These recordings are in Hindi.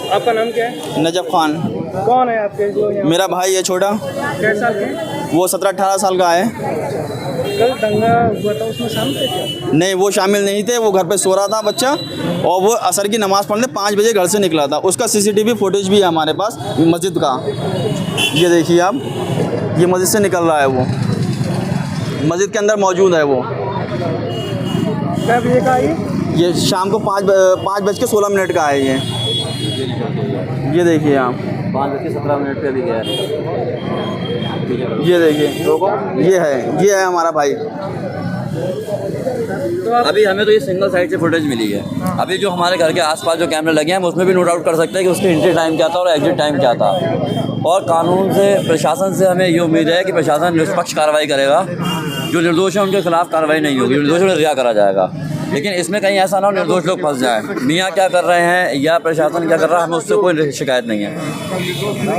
आपका नाम क्या है? नजफ खान। कौन है आपके जो यहाँ? मेरा भाई है छोटा, कैसे साल के? वो 17-18 साल का है। कल दंगा हुआ था उसमें शामिल थे क्या? नहीं, वो शामिल नहीं थे। वो घर पे सो रहा था बच्चा, और वो असर की नमाज़ पढ़ने 5 बजे घर से निकला था। उसका CCTV फुटेज भी है हमारे पास मस्जिद का। ये देखिए आप, ये मस्जिद से निकल रहा है, वो मस्जिद के अंदर मौजूद है। वो क्या बजे का है ये शाम को 5:16 का है। ये देखिए आप, 5:17 पे भी गया है। ये देखिए, ये है हमारा भाई। अभी हमें तो ये सिंगल साइड से फुटेज मिली है। अभी जो हमारे घर के आसपास जो कैमरे लगे हैं, हम उसमें भी नोट आउट कर सकते हैं कि उसके एंट्री टाइम क्या था और एग्जिट टाइम क्या था। और कानून से, प्रशासन से हमें ये उम्मीद है कि प्रशासन निष्पक्ष कार्रवाई करेगा। जो निर्दोष हैं उनके खिलाफ कार्रवाई नहीं होगी, निर्दोष उन्हें रिहा करा जाएगा। लेकिन इसमें कहीं ऐसा ना हो निर्दोष लोग फंस जाएं। मियाँ क्या कर रहे हैं या प्रशासन क्या कर रहा है, हमें उससे कोई शिकायत नहीं है।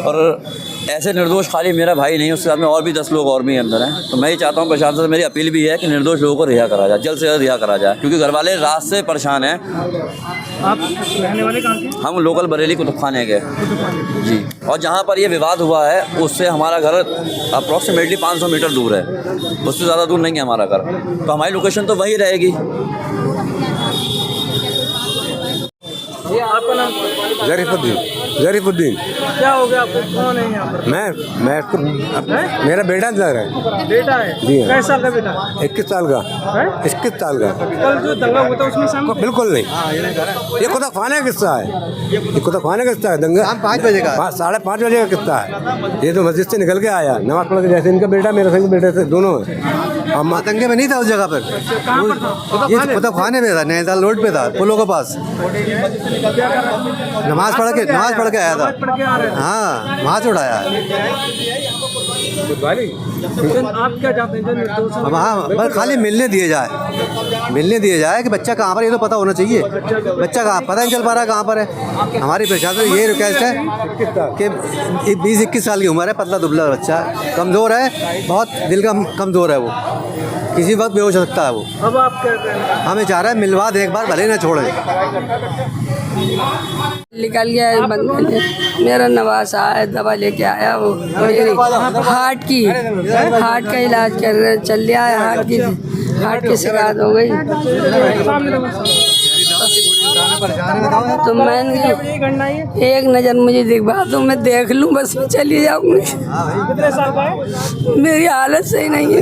और ऐसे निर्दोष खाली मेरा भाई नहीं, उसके साथ में और भी 10 लोग और भी अंदर हैं। तो मैं ये चाहता हूँ, प्रशासन से मेरी अपील भी है कि निर्दोष लोगों को रिहा करा जाए, जल्द से जल्द रिहा करा जाए, क्योंकि घर वाले रात से परेशान हैं। आप रहने वाले कहाँ के? हम लोकल बरेली कुतुब खाने के जी। और जहाँ पर ये विवाद हुआ है उससे हमारा घर अप्रॉक्सीमेटली 500 मीटर दूर है, उससे ज़्यादा दूर नहीं है हमारा घर। तो हमारी लोकेशन तो वही रहेगी। आपका नाम? जरीफुद्दीन। क्या हो गया आपको? कौन है यहाँ पर? मेरा बेटा लग रहा है। बेटा है? जी हाँ। कैसे साल का बेटा? 21 साल का। है? 21 साल का। कल जो दंगा हुआ था उसमें शामिल? बिल्कुल नहीं। ये खुदा खाने का किस्सा है। ये खुदा खाने का किस्सा है। दंगा 5 बजे का, 5:30 बजे का किस्सा है। ये तो मस्जिद से निकल के आया, नमाज पढ़ के। जैसे इनका बेटा मेरे संग बेटे से दोनों है। हम दंगे में नहीं था उस जगह पर। कहाँ पर था? ये खुदा खाने में था, नैनीताल रोड पे था, पुलों के पास। नमाज पढ़ के आया था। पढ़ के आ रहे थे? हाँ, वहाँ से उड़ाया। लेकिन आप क्या चाहते हैं जो निर्दोष हैं? वहाँ बस खाली मिलने दिए जाए कि बच्चा कहाँ पर, ये तो पता होना चाहिए। बच्चा कहाँ पता नहीं चल पा रहा कहाँ पर है। हमारी प्रशासन ये रिक्वेस्ट है कि 20-21 साल की उम्र है, पतला दुबला बच्चा, कमज़ोर है, बहुत दिल का कमज़ोर है। वो किसी वक्त बेहोश हो सकता है। वो अब आप क्या कह रहे हैं? हमें चाह रहा है मिलवा दे एक बार, भले ना छोड़े। निकल गया है बंद कर दिया। मेरा नवासा है, दवा लेके आया। वो मेरी हार्ट का इलाज कर रहे, चल रहा है। हार्ट की शिकायत हो गई तो मैंने एक नज़र मुझे दिखवा दो, मैं देख लूँ, बस मैं चली जाऊँगी। कितने साल का है? मेरी हालत सही नहीं है।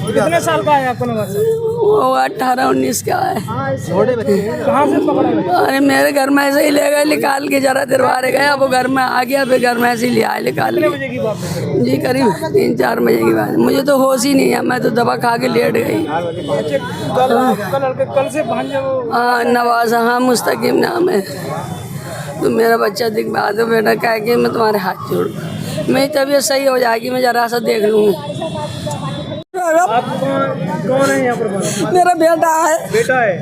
कितने साल का है आपका नवासा? वो 18-19 का है। कहाँ से पकड़ा? अरे मेरे घर में ऐसे ही ले गए निकाल के, जरा देर बाहर गया, वो घर में आ गया, फिर घर में ऐसे ही ले आए निकाल कितने के। बजे की बात है? जी करीब 3-4 बजे की बात। मुझे तो होश ही नहीं है, मैं तो दवा खा के लेट गई। कल से भांजे वो? हाँ, नवाजा, हाँ, मुस्तकीम नाम है। तो मेरा बच्चा दिखवा दो बेटा, कह के मैं तुम्हारे हाथ जोड़, मेरी तबीयत सही हो जाएगी, मैं जरा सा देख लूँगी। आप कौन है यहाँ पर? मेरा बेटा है। बेटा है?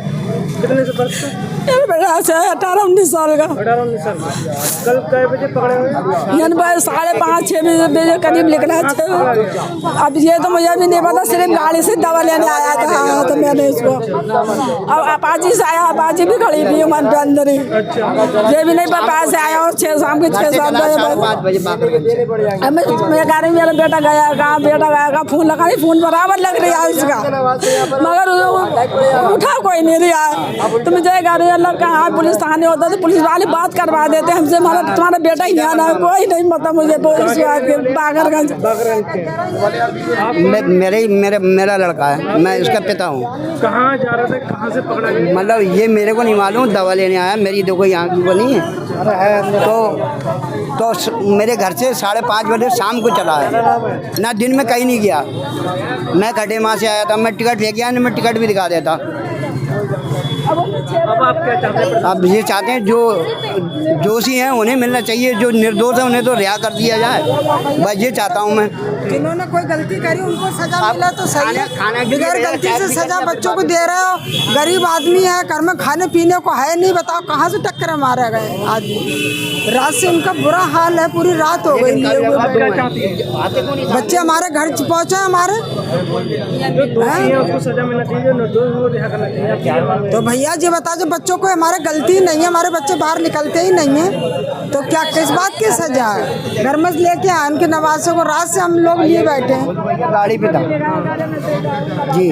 कितने से वर्ष का? मेरा बेटा से 18-19 साल का। 18-19 साल। कल कै बजे पकड़े हुए? 5:30-6 बजे करीब निकला। अब ये तो मुझे भी नहीं पता, सिर्फ गाड़ी से दवा लेने आया था। तो मैंने इसको, अब अपाची से आया, अपाची भी खड़ी थी मन पे अंदर ही। ये भी नहीं पता से आया, और 6 6-7 बजे। मैं कह रही मेरा बेटा गया कहाँ, बेटा फोन लगा रही, फोन बराबर लग रही है उसका, मगर उठा कोई नहीं रहा। तो मुझे कह रही अल्लाह कहाँ पुलिस थाने होता तो पुलिस वाले बात करवा देते हमसे, तुम्हारा बेटा ही आना, कोई नहीं पता मुझे। बागरगंज मेरा लड़का है, मैं उसका पिता हूँ। कहाँ जा रहे थे, कहाँ से पकड़ा गया? मतलब ये मेरे को नहीं मालूम, दवा लेने आया, मेरी देखो यहाँ की बनी है। तो मेरे घर से 5:30 बजे शाम को चला है ना, दिन में कहीं नहीं गया। मैं खटे माँ से आया था, मैं टिकट लेके आया, मैं टिकट भी दिखा देता। अब आप क्या चाहते हैं? अब ये चाहते हैं जो दोषी हैं उन्हें मिलना चाहिए, जो निर्दोष है उन्हें तो रिहा कर दिया जाए, बस ये चाहता हूँ मैं। जिन्होंने कोई गलती करी उनको सजा मिला तो सही है। बगैर गलती से सजा बच्चों को दे रहे हो। गरीब आदमी है, घर में खाने पीने को है नहीं, बताओ कहाँ से टक्कर मारे गए आदमी। रात से उनका बुरा हाल है, पूरी रात हो गई। बच्चे हमारे घर पहुँचे हमारे, सजा मिलना चाहिए, तो भैया जी बता बताओ, जब बच्चों को हमारे गलती नहीं है, हमारे बच्चे बाहर निकलते ही नहीं है, तो क्या किस बात की सजा है? घर में लेके आए उनकी नमाज़ों को, रात से हम लोग लिए बैठे हैं। गाड़ी पे था जी।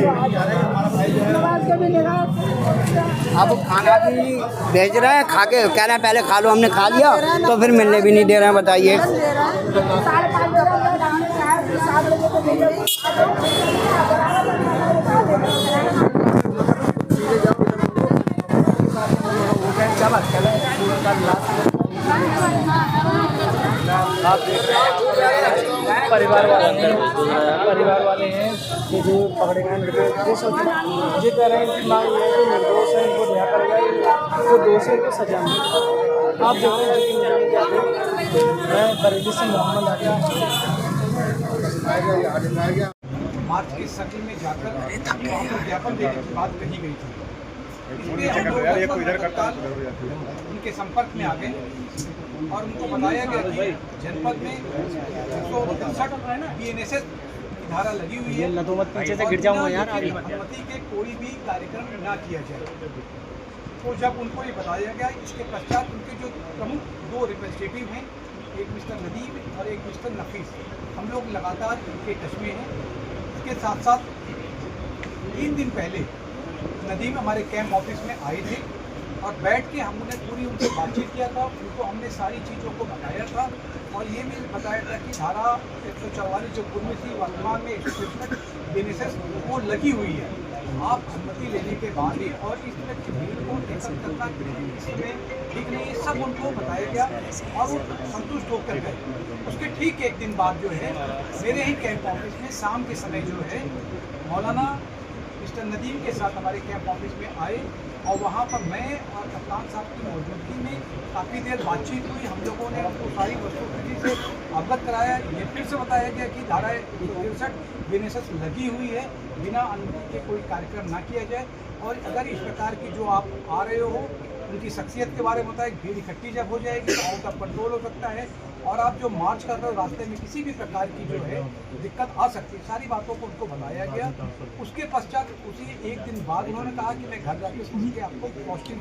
अब खाना भी भेज रहे हैं, खा के कह रहे हैं पहले खा लो, हमने खा लिया तो फिर मिलने भी नहीं दे रहे हैं। बताइए परिवार वाले हैं कि जो पकड़े गए निर्दोष ये कह रहे हैं कि ना ये जो निर्दोष है इनको रिहा करेगा, जो दोषी है इनको सजा मिलेगी। आप देख रहे हैं मैं बरेली से मोहम्मद आगे मार्च की शक्ल में जाकर ज्ञापन देने की बात कही गई थी। इसलिए हम लोग उनके संपर्क में आ गए और उनको बताया गया कि जनपद में 167 BNSS की धारा लगी हुई है, पीछे से गिर जाऊंगा यार। अनुमति के कोई भी कार्यक्रम ना किया जाए। तो जब उनको ये बताया गया, इसके पश्चात उनके जो प्रमुख 2 रिप्रेजेंटेटिव हैं, एक मिस्टर नदीम और एक मिस्टर नफीस, हम लोग लगातार उनके टच में हैं। इसके साथ साथ 3 दिन पहले नदीम हमारे कैंप ऑफिस में आए थे और बैठ के हमने पूरी उनसे बातचीत किया था। उनको हमने सारी चीज़ों को बताया था और ये भी बताया था कि धारा 144 जो पूर्व थी, वर्तमान में 163 BNSS वो लगी हुई है। आप अनुमति लेने के बाद भी और इस तरह की भीड़ को एकत्र करना इसमें ठीक नहीं है, सब उनको बताया गया और वो संतुष्ट होकर गए। उसके ठीक एक दिन बाद जो है मेरे ही कैंप ऑफिस में शाम के समय जो है मौलाना मिस्टर नदीम के साथ हमारे कैंप ऑफिस में आए और वहाँ पर मैं और कप्तान साहब की मौजूदगी में काफ़ी देर बातचीत हुई। हम लोगों ने उनको सारी वस्तुस्थिति से अवगत कराया। ये फिर से बताया गया कि धारा 163 BNSS लगी हुई है, बिना अनुमति के कोई कार्यक्रम ना किया जाए और अगर इस प्रकार की जो आप आ रहे हो उनकी शख्सियत के बारे में बताया। भीड़ इकट्ठी जब हो जाएगी तो आउट ऑफ कंट्रोल हो सकता है और आप जो मार्च कर रहे हो रास्ते में किसी भी प्रकार की जो है दिक्कत आ सकती है। सारी बातों को उनको बताया गया। उसके पश्चात उसी एक दिन बाद उन्होंने कहा कि मैं घर जाके सुन के आपको पॉजिटिव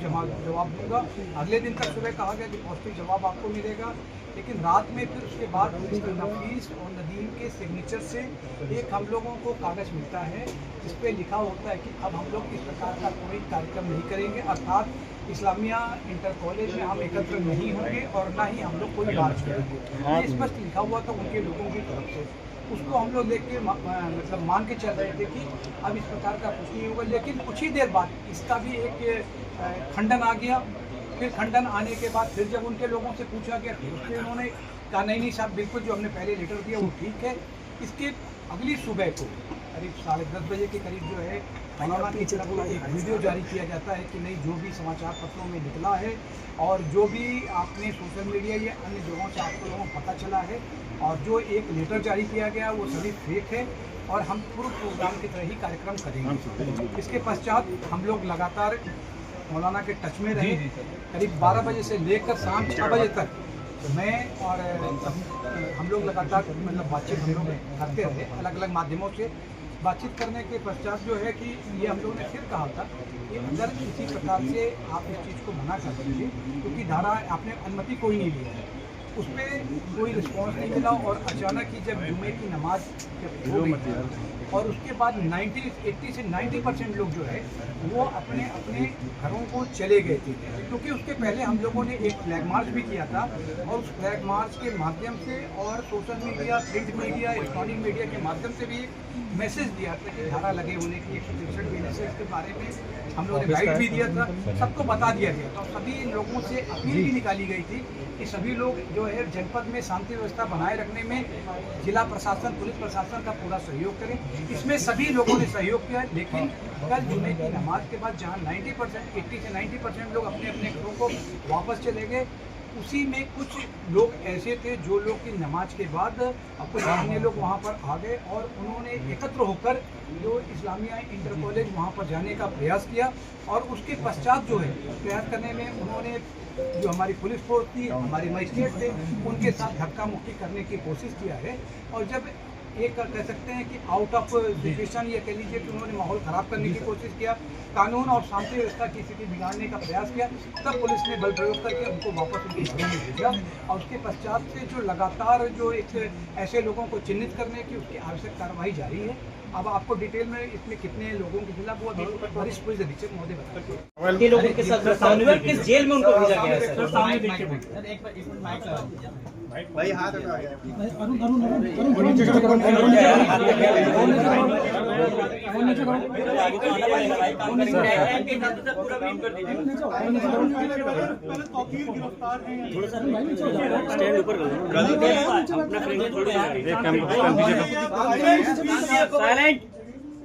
जवाब दूंगा। अगले दिन तक सुबह कहा गया कि पॉजिटिव जवाब आपको मिलेगा, लेकिन रात में फिर उसके बाद मिस्टर नफीस और नदीम के सिग्नेचर से एक हम लोगों को कागज़ मिलता है जिस पे लिखा होता है कि अब हम लोग इस प्रकार का कोई कार्यक्रम नहीं करेंगे, अर्थात इस्लामिया इंटर कॉलेज में हम एकत्र नहीं होंगे और ना ही हम लोग कोई मार्च करेंगे। ये स्पष्ट लिखा हुआ था उनके लोगों की तरफ से। उसको हम लोग देख के मतलब मान के चल रहे थे कि अब इस प्रकार का कुछ नहीं होगा, लेकिन कुछ ही देर बाद इसका भी एक खंडन आ गया। फिर खंडन आने के बाद फिर जब उनके लोगों से पूछा गया फिर उन्होंने कहा नहीं साहब बिल्कुल जो हमने पहले लेटर दिया वो ठीक है। इसके अगली सुबह को करीब 10:30 बजे के करीब जो है मौलाना की तरफ एक वीडियो जारी किया जाता है कि नहीं जो भी समाचार पत्रों में निकला है और जो भी आपने सोशल मीडिया या अन्य जगहों से आपको लोगों को पता चला है और जो एक लेटर जारी किया गया वो सभी फेक है और हम पूर्व प्रोग्राम की तरह ही कार्यक्रम करेंगे। इसके पश्चात हम लोग लगातार मौलाना के टच में रहे। करीब 12 बजे से लेकर शाम 6 बजे तक मैं और हम लोग लगातार मतलब बातचीत हम लोग करते रहे अलग अलग माध्यमों से। बातचीत करने के पश्चात जो है कि ये हम लोगों ने फिर कहा था कि अगर किसी प्रकार से आप इस चीज़ को मना कर दीजिए क्योंकि धारा आपने अनुमति कोई नहीं ली है, उस पर कोई रिस्पॉन्स नहीं मिला और अचानक ही जब जुमे की नमाज जब हो गई और उसके बाद 80 से 90% लोग जो है वो अपने अपने घरों को चले गए थे, क्योंकि उसके पहले हम लोगों ने एक फ्लैग मार्च भी किया था और उस फ्लैग मार्च के माध्यम से और social media, print media, electronic media के माध्यम से भी मैसेज दिया था कि धारा लगे होने की 163 BNSS के बारे में हम लोगों ने गाइड भी दिया था, सबको बता दिया गया था। सभी लोगों से अपील भी निकाली गई थी कि सभी लोग जो है जनपद में शांति व्यवस्था बनाए रखने में जिला प्रशासन, पुलिस प्रशासन का पूरा सहयोग करें। इसमें सभी लोगों ने सहयोग किया, लेकिन कल जुमे की नमाज के बाद जहां 90% 80 से 90% लोग अपने अपने घरों को वापस चले गए, उसी में कुछ लोग ऐसे थे जो लोग की नमाज के बाद कुछ अन्य लोग वहाँ पर आ गए और उन्होंने एकत्र होकर जो इस्लामिया इंटर कॉलेज वहाँ पर जाने का प्रयास किया और उसके पश्चात जो है प्रयास करने में उन्होंने जो हमारी पुलिस फोर्स थी, हमारे मजिस्ट्रेट थे, उनके साथ धक्का मुक्की करने की कोशिश किया है। और जब एक कह सकते हैं कि आउट ऑफ सिचुएशन, या कह लीजिए कि उन्होंने माहौल ख़राब करने की कोशिश किया, कानून और शांति व्यवस्था की स्थिति बिगाड़ने का प्रयास किया, तब पुलिस ने बल प्रयोग करके उनको वापस उनके घरों में भेजा। और उसके पश्चात से जो लगातार जो एक ऐसे लोगों को चिन्हित करने की उसकी आवश्यक कार्रवाई जारी है। अब आपको डिटेल में इसमें कितने लोगों के खिलाफ हुआ वरिष्ठ पुलिस अधीक्षक महोदय बताएंगे। लोगों के साथ सामने किस जेल में उनको भेजा गया है सर? सामने भाई हाथ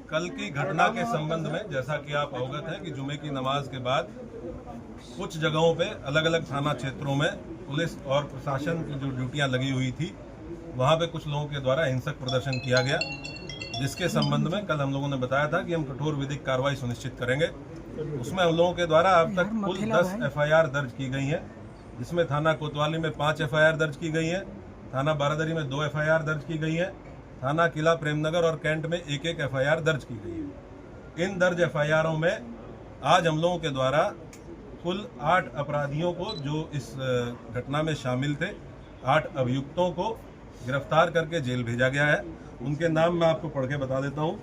कल की घटना के संबंध में जैसा कि आप अवगत हैं कि जुमे की नमाज के बाद कुछ जगहों पे अलग अलग थाना क्षेत्रों में पुलिस और प्रशासन की जो ड्यूटियां लगी हुई थी, वहां पे कुछ लोगों के द्वारा हिंसक प्रदर्शन किया गया, जिसके संबंध में कल हम लोगों ने बताया था कि हम कठोर विधिक कार्रवाई सुनिश्चित करेंगे। उसमें हम लोगों के द्वारा अब तक कुल 10 FIR दर्ज की गई हैं, जिसमें थाना कोतवाली में 5 FIR दर्ज की गई हैं, थाना बारादरी में 2 FIR दर्ज की गई हैं, थाना किला प्रेमनगर और कैंट में 1-1 FIR दर्ज की गई है। इन दर्ज FIRों में आज हम लोगों के द्वारा कुल 8 अपराधियों को, जो इस घटना में शामिल थे, 8 अभियुक्तों को गिरफ्तार करके जेल भेजा गया है। उनके नाम मैं आपको पढ़ के बता देता हूँ।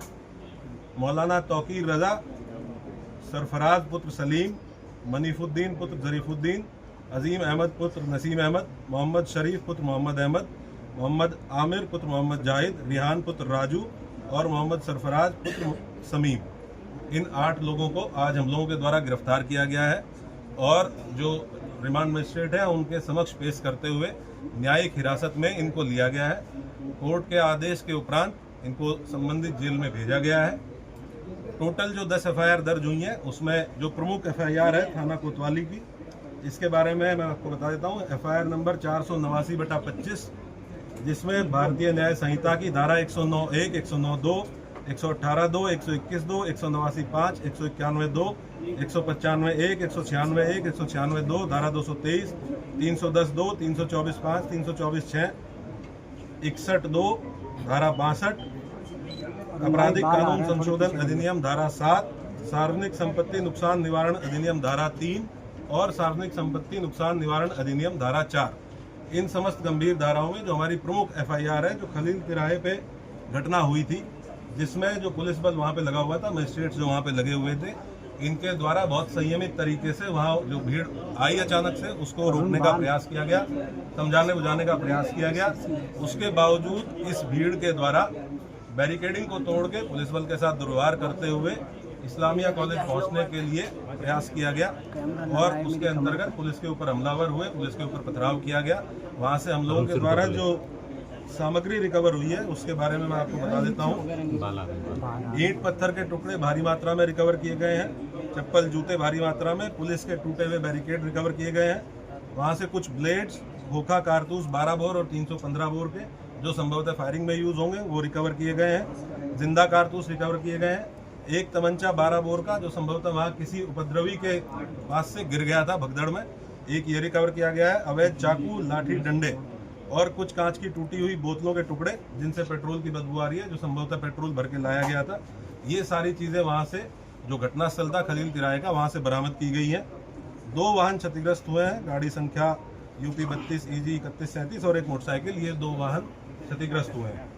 मौलाना तौकीर रजा, सरफराज पुत्र सलीम, मनीफुद्दीन पुत्र जरीफुद्दीन, अजीम अहमद पुत्र नसीम अहमद, मोहम्मद शरीफ पुत्र मोहम्मद अहमद, मोहम्मद आमिर पुत्र मोहम्मद जाहिद, रिहान पुत्र राजू और मोहम्मद सरफराज पुत्र समीम। इन 8 लोगों को आज हम लोगों के द्वारा गिरफ्तार किया गया है और जो रिमांड मजिस्ट्रेट है उनके समक्ष पेश करते हुए न्यायिक हिरासत में इनको लिया गया है। कोर्ट के आदेश के उपरांत इनको संबंधित जेल में भेजा गया है। टोटल जो 10 FIR दर्ज हुई हैं, उसमें जो प्रमुख FIR है थाना कोतवाली की, इसके बारे में मैं आपको बता देता हूँ। FIR नंबर 489/25, जिसमें भारतीय न्याय संहिता की धारा 109(1), 109(2), 118(2), 121(2), 189(5), 191(2), 195(1), 196(1), 196(2), धारा 223, 310(2), 324(5), 324(6), 61(2), धारा 62, आपराधिक कानून संशोधन अधिनियम धारा 7, सार्वजनिक संपत्ति नुकसान निवारण अधिनियम धारा 3 और सार्वजनिक संपत्ति नुकसान निवारण अधिनियम धारा 4। इन समस्त गंभीर धाराओं में जो हमारी प्रमुख FIR है, जो खलील तिराहे पे घटना हुई थी, जिसमें जो पुलिस बल वहाँ पे लगा हुआ था, मजिस्ट्रेट्स जो वहाँ पे लगे हुए थे, इनके द्वारा बहुत संयमित तरीके से वहाँ जो भीड़ आई अचानक से, उसको रोकने का प्रयास किया गया, समझाने बुझाने का प्रयास किया गया। उसके बावजूद इस भीड़ के द्वारा बैरिकेडिंग को तोड़ के पुलिस बल के साथ दुर्व्यवहार करते हुए इस्लामिया कॉलेज पहुंचने के लिए प्रयास किया गया और उसके अंतर्गत पुलिस के ऊपर हमलावर हुए, पुलिस के ऊपर पथराव किया गया। वहां से हम लोगों के द्वारा जो सामग्री रिकवर हुई है उसके बारे में मैं आपको बता देता हूँ। ईंट पत्थर के टुकड़े भारी मात्रा में रिकवर किए गए हैं, चप्पल जूते भारी मात्रा में, पुलिस के टूटे हुए बैरिकेड रिकवर किए गए हैं। वहाँ से कुछ ब्लेड्स, खोखा कारतूस 12 बोर और 315 बोर के, जो संभवतः फायरिंग में यूज होंगे, वो रिकवर किए गए हैं। जिंदा कारतूस रिकवर किए गए हैं। एक तमंचा 12 बोर का, जो संभवतः वहाँ किसी उपद्रवी के पास से गिर गया था भगदड़ में, एक ये रिकवर किया गया है। अवैध चाकू, लाठी, डंडे और कुछ कांच की टूटी हुई बोतलों के टुकड़े, जिनसे पेट्रोल की बदबू आ रही है, जो संभवतः पेट्रोल भर के लाया गया था। ये सारी चीज़ें वहाँ से, जो घटनास्थल था खलील तिराहे का, वहाँ से बरामद की गई हैं। 2 वाहन क्षतिग्रस्त हुए हैं, गाड़ी संख्या UP 32 EG 3137 और एक मोटरसाइकिल, ये 2 वाहन क्षतिग्रस्त हुए हैं।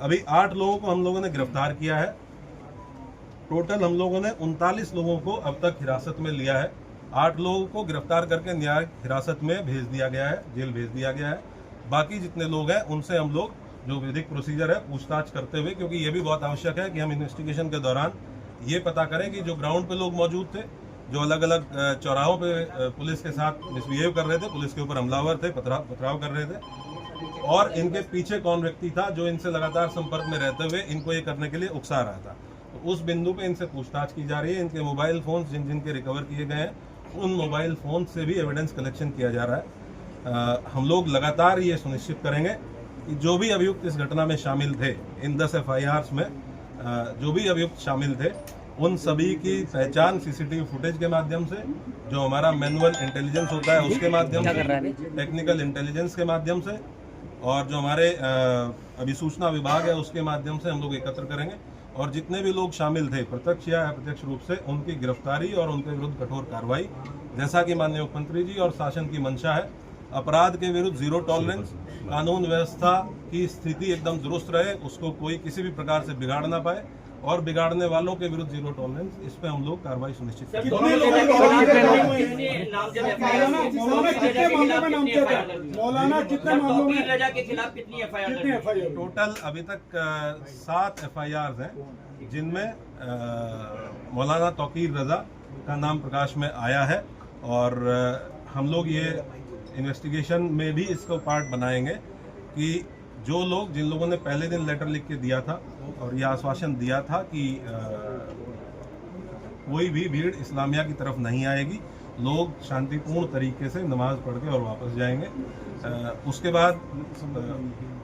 अभी 8 लोगों को हम लोगों ने गिरफ्तार किया है। टोटल हम लोगों ने 39 लोगों को अब तक हिरासत में लिया है। 8 लोगों को गिरफ्तार करके न्यायिक हिरासत में भेज दिया गया है, जेल भेज दिया गया है। बाकी जितने लोग हैं उनसे हम लोग जो विधिक प्रोसीजर है पूछताछ करते हुए, क्योंकि ये भी बहुत आवश्यक है कि हम इन्वेस्टिगेशन के दौरान ये पता करें कि जो ग्राउंड पे लोग मौजूद थे, जो अलग अलग चौराहों पे पुलिस के साथ मिसबिहेव कर रहे थे, पुलिस के ऊपर हमलावर थे, पथराव कर रहे थे, और इनके पीछे कौन व्यक्ति था जो इनसे लगातार संपर्क में रहते हुए इनको ये करने के लिए उकसा रहा था। तो उस बिंदु पे इनसे पूछताछ की जा रही है। इनके मोबाइल फ़ोन जिनके रिकवर किए गए हैं, उन मोबाइल फ़ोन से भी एविडेंस कलेक्शन किया जा रहा है। हम लोग लगातार ये सुनिश्चित करेंगे कि जो भी अभियुक्त इस घटना में शामिल थे, इन 10 FIRs में जो भी अभियुक्त शामिल थे, उन सभी की पहचान CCTV फुटेज के माध्यम से, जो हमारा मैनुअल इंटेलिजेंस होता है उसके माध्यम से, टेक्निकल इंटेलिजेंस के माध्यम से, और जो हमारे अभी सूचना विभाग है उसके माध्यम से हम लोग एकत्र करेंगे और जितने भी लोग शामिल थे प्रत्यक्ष या अप्रत्यक्ष रूप से उनकी गिरफ्तारी और उनके विरुद्ध कठोर कार्रवाई, जैसा कि माननीय मुख्यमंत्री जी और शासन की मंशा है। अपराध के विरुद्ध जीरो टॉलरेंस, कानून व्यवस्था की स्थिति एकदम दुरुस्त रहे, उसको कोई किसी भी प्रकार से बिगाड़ ना पाए और बिगाड़ने वालों के विरुद्ध जीरो टॉलरेंस, इस पे हम लोग कार्रवाई सुनिश्चित करेंगे। टोटल अभी तक 7 FIRs हैं, जिनमें मौलाना तौकीर रजा का नाम प्रकाश में आया है और हम लोग ये इन्वेस्टिगेशन में भी इसको पार्ट बनाएंगे कि जो लोग जिन लोगों ने पहले दिन लेटर लिख के दिया था और यह आश्वासन दिया था कि कोई भी भीड़ इस्लामिया की तरफ नहीं आएगी, लोग शांतिपूर्ण तरीके से नमाज पढ़ के और वापस जाएंगे। उसके बाद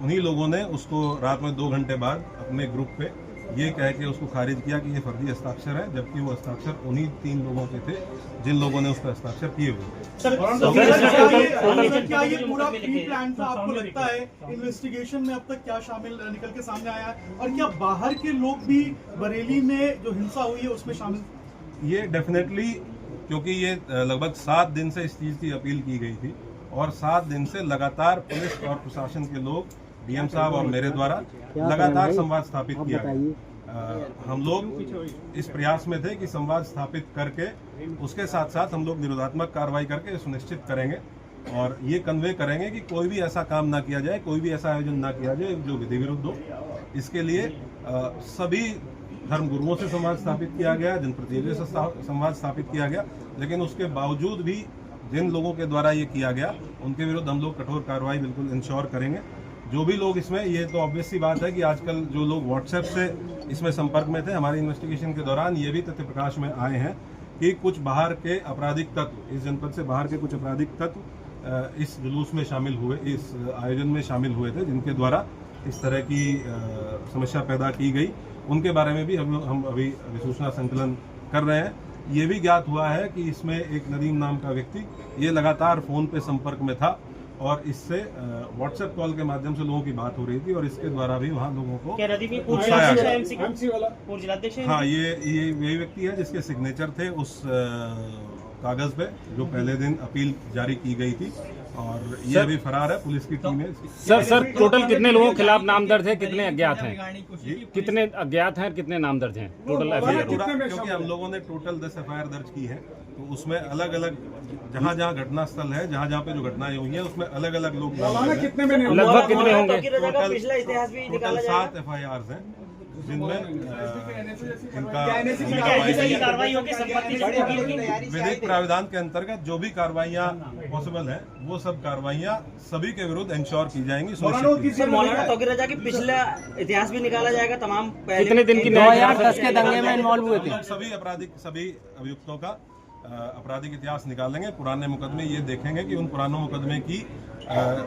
उन्हीं लोगों ने उसको रात में 2 घंटे बाद अपने ग्रुप पे ये कह के उसको खारिज किया कि ये फर्जी हस्ताक्षर है, जबकि वो हस्ताक्षर उन्हीं 3 लोगों के थे जिन लोगों ने उस पर हस्ताक्षर किए हुए थे। क्या ये पूरा प्री प्लान था? आपको लगता है इन्वेस्टिगेशन में अब तक क्या शामिल निकल के सामने आया है और क्या बाहर के लोग भी बरेली में जो हिंसा हुई है उसमें शामिल? ये डेफिनेटली, क्योंकि ये लगभग 7 दिन से इस चीज़ की अपील की गई थी और 7 दिन से लगातार पुलिस और प्रशासन के लोग, डीएम साहब और मेरे द्वारा लगातार संवाद स्थापित किया गया। हम लोग इस प्रयास में थे कि संवाद स्थापित करके उसके साथ साथ हम लोग निरोधात्मक कार्रवाई करके सुनिश्चित करेंगे और ये कन्वे करेंगे कि कोई भी ऐसा काम ना किया जाए, कोई भी ऐसा आयोजन ना किया जाए जो विधि विरुद्ध हो। इसके लिए सभी धर्म गुरुओं से संवाद स्थापित किया गया, जनप्रतिनिधियों से संवाद स्थापित किया गया, लेकिन उसके बावजूद भी जिन लोगों के द्वारा ये किया गया उनके विरुद्ध हम लोग कठोर कार्रवाई बिल्कुल इंश्योर करेंगे। जो भी लोग इसमें, ये तो ऑब्वियस सी बात है कि आजकल जो लोग व्हाट्सएप से इसमें संपर्क में थे, हमारी इन्वेस्टिगेशन के दौरान ये भी तथ्य प्रकाश में आए हैं कि कुछ बाहर के आपराधिक तत्व, इस जनपद से बाहर के कुछ आपराधिक तत्व इस जुलूस में शामिल हुए, इस आयोजन में शामिल हुए थे, जिनके द्वारा इस तरह की समस्या पैदा की गई। उनके बारे में भी हम अभी सूचना संकलन कर रहे हैं। ये भी ज्ञात हुआ है कि इसमें एक नदीम नाम का व्यक्ति ये लगातार फ़ोन पे संपर्क में था और इससे व्हाट्सएप कॉल के माध्यम से लोगों की बात हो रही थी और इसके द्वारा भी वहाँ लोगों को उकसाया गया। हाँ, ये वही व्यक्ति है जिसके सिग्नेचर थे उस कागज़ पे जो पहले दिन अपील जारी की गई थी और ये अभी फरार है। पुलिस की टीम है। सर टोटल कितने लोगों के खिलाफ नाम दर्ज है, कितने अज्ञात हैं? कितने अज्ञात हैं, कितने नाम दर्ज हैं टोटल FIR? क्योंकि हम लोगों ने टोटल 10 FIR दर्ज की है, तो उसमें अलग अलग जहाँ जहाँ घटना स्थल है, जहाँ जहाँ पे जो घटनाएं हुई हैं, उसमें अलग अलग लोग लगभग कितने होंगे? टोटल 7 FIRs हैं, जिनमें इनका विधिक प्राविधान के अंतर्गत जो भी कार्रवाइयाँ पॉसिबल हैं वो सब कार्रवाइयाँ सभी के विरुद्ध इंश्योर की जाएंगी। मौलाना तौकीर रजा की पिछला इतिहास भी निकाला जाएगा। तमाम कितने दिन की 2010 के दंगे में इन्वॉल्व हुए थे? सभी अभियुक्तों का आपराधिक इतिहास निकालेंगे, पुराने मुकदमे ये देखेंगे कि उन पुरानों मुकदमे की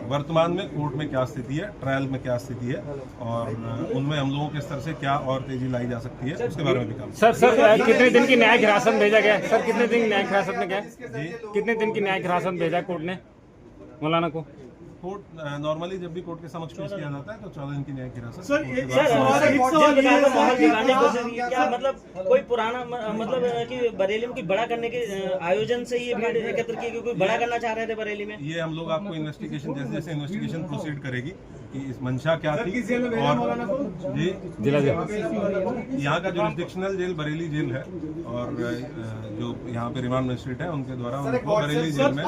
वर्तमान में कोर्ट में क्या स्थिति है, ट्रायल में क्या स्थिति है और उनमें हम लोगों के स्तर से क्या और तेजी लाई जा सकती है, उसके बारे में भी काम। सर कितने दिन की न्यायिक हिरासत भेजा गया? सर कितने दिन न्यायिक हिरासत में गया? कितने दिन की न्यायिक हिरासत भेजा कोर्ट ने मौलाना को? कोर्ट नॉर्मली जब भी कोर्ट के समक्ष पेश किया जाता है तो 14 दिन की न्यायिक हिरासत। क्या मतलब कोई पुराना मतलब कि बरेली में बड़ा करने के आयोजन से ये भीड़ एकत्र की, कोई बड़ा करना चाह रहे थे बरेली में? ये हम लोग आपको इन्वेस्टिगेशन जैसे जैसे इन्वेस्टिगेशन प्रोसीड करेगी कि इस मंशा क्या थी और जी यहाँ का जुरिस्डिक्शनल जेल बरेली जेल है और जो यहाँ पे रिमांड मजिस्ट्रेट है उनके द्वारा उनको बरेली जेल में।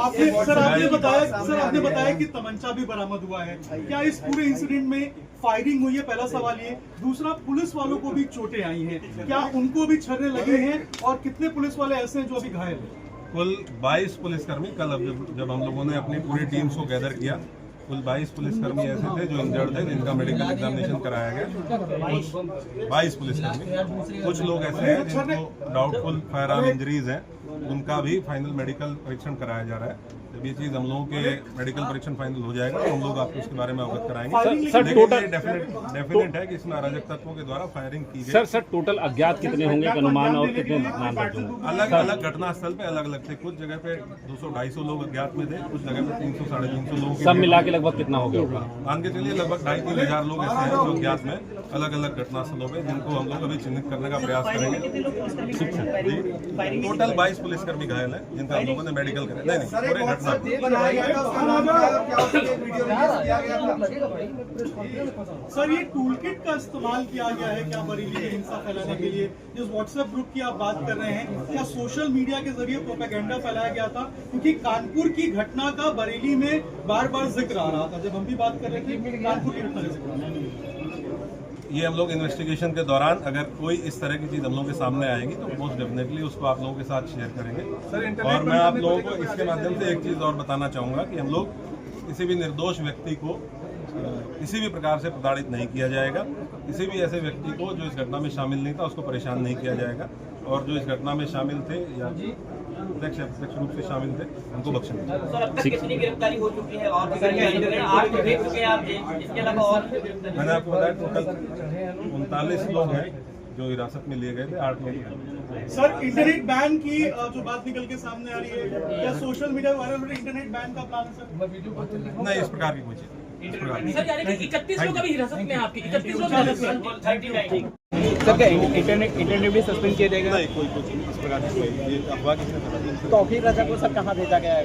आपने बताया कि तमंचा भी बरामद हुआ है, क्या इस पूरे इंसिडेंट में फायरिंग हुई है? पहला सवाल ये। दूसरा, पुलिस वालों को भी चोटें आई हैं, क्या उनको भी छर्रे लगे हैं और कितने पुलिस वाले ऐसे हैं जो अभी घायल हैं? कुल 22 पुलिसकर्मी, कल जब हम लोगों ने अपनी पूरी टीम्स को गैदर किया, कुल 22 पुलिसकर्मी ऐसे थे जो इंजर्ड थे, जिनका मेडिकल एग्जामिनेशन कराया गया। 22 पुलिसकर्मी, कुछ लोग ऐसे हैं जिनको डाउटफुल फायर आर्म इंजरीज हैं, उनका भी फाइनल मेडिकल परीक्षण कराया जा रहा है। जब ये चीज़ हम लोगों के मेडिकल परीक्षण फाइनल हो जाएगा तो हम लोग आपको उसके बारे में अवगत कराएंगे। सर, लेकिन टोटल- ये डेफिनेट है कि इसमें अराजक तत्वों के द्वारा फायरिंग की गई। सर टोटल अज्ञात कितने होंगे एक अनुमान, और कितने नामजद होंगे? अलग अलग घटनास्थल पे अलग अलग थे। कुछ जगह पे 200-250 लोग अज्ञात में थे, कुछ जगह पे 300-350 लोगों सब मिला के लगभग कितना हो गया होगा? मान के चलिए लगभग 2,500-3 हज़ार लोग ऐसे हैं जो अज्ञात में अलग अलग घटनास्थलों पे, जिनको हम लोग अभी चिन्हित करने का प्रयास करेंगे। टोटल 22 पुलिसकर्मी घायल हैं, जिनका हम लोगों ने मेडिकल कराया। नहीं पूरे घटना सर ये टूल किट का इस्तेमाल किया गया है क्या बरेली में हिंसा फैलाने के लिए? जिस व्हाट्सएप ग्रुप की आप बात कर रहे हैं, क्या सोशल मीडिया के जरिए प्रोपेगेंडा फैलाया गया था? क्योंकि कानपुर की घटना का बरेली में बार बार जिक्र आ रहा था, जब हम भी बात कर रहे थे कानपुर की घटना का जिक्र आ रहा था। ये हम लोग इन्वेस्टिगेशन के दौरान अगर कोई इस तरह की चीज़ हम लोगों के सामने आएगी तो मोस्ट डेफिनेटली उसको आप लोगों के साथ शेयर करेंगे। और मैं आप लोगों को इसके माध्यम से एक चीज़ और बताना चाहूँगा कि हम लोग किसी भी निर्दोष व्यक्ति को किसी भी प्रकार से प्रताड़ित नहीं किया जाएगा। किसी भी ऐसे व्यक्ति को जो इस घटना में शामिल नहीं था उसको परेशान नहीं किया जाएगा, और जो इस घटना में शामिल थे या प्रत्यक्ष अप्रत्यक्ष रूप से शामिल थे उनको बख्शा नहीं जाएगा। सर अब तक कितनी गिरफ्तारी हो चुकी है? और आप देख चुके हैं आप, इसके अलावा और मैंने आपको बताया टोटल 39 लोग हैं जो हिरासत में लिए गए थे, 8 लोग हैं। सर इंटरनेट बैन की जो बात निकल के सामने आ रही है, क्या सोशल मीडिया वायरल हो रही है, इंटरनेट बैन का प्लान है सर? नहीं, इस प्रकार की कोई चीज़ नहीं। सर यानी कि 31 लोग अभी हिरासत में हैं आपकी, 31 लोग हिरासत में, 39। सर क्या इंटरनेट भी सस्पेंड किया जाएगा? नहीं, कोई कुछ इस प्रकार की कोई ये अफवाह किसने फैला दी? तौफीक रजा को सर कहाँ भेजा गया है?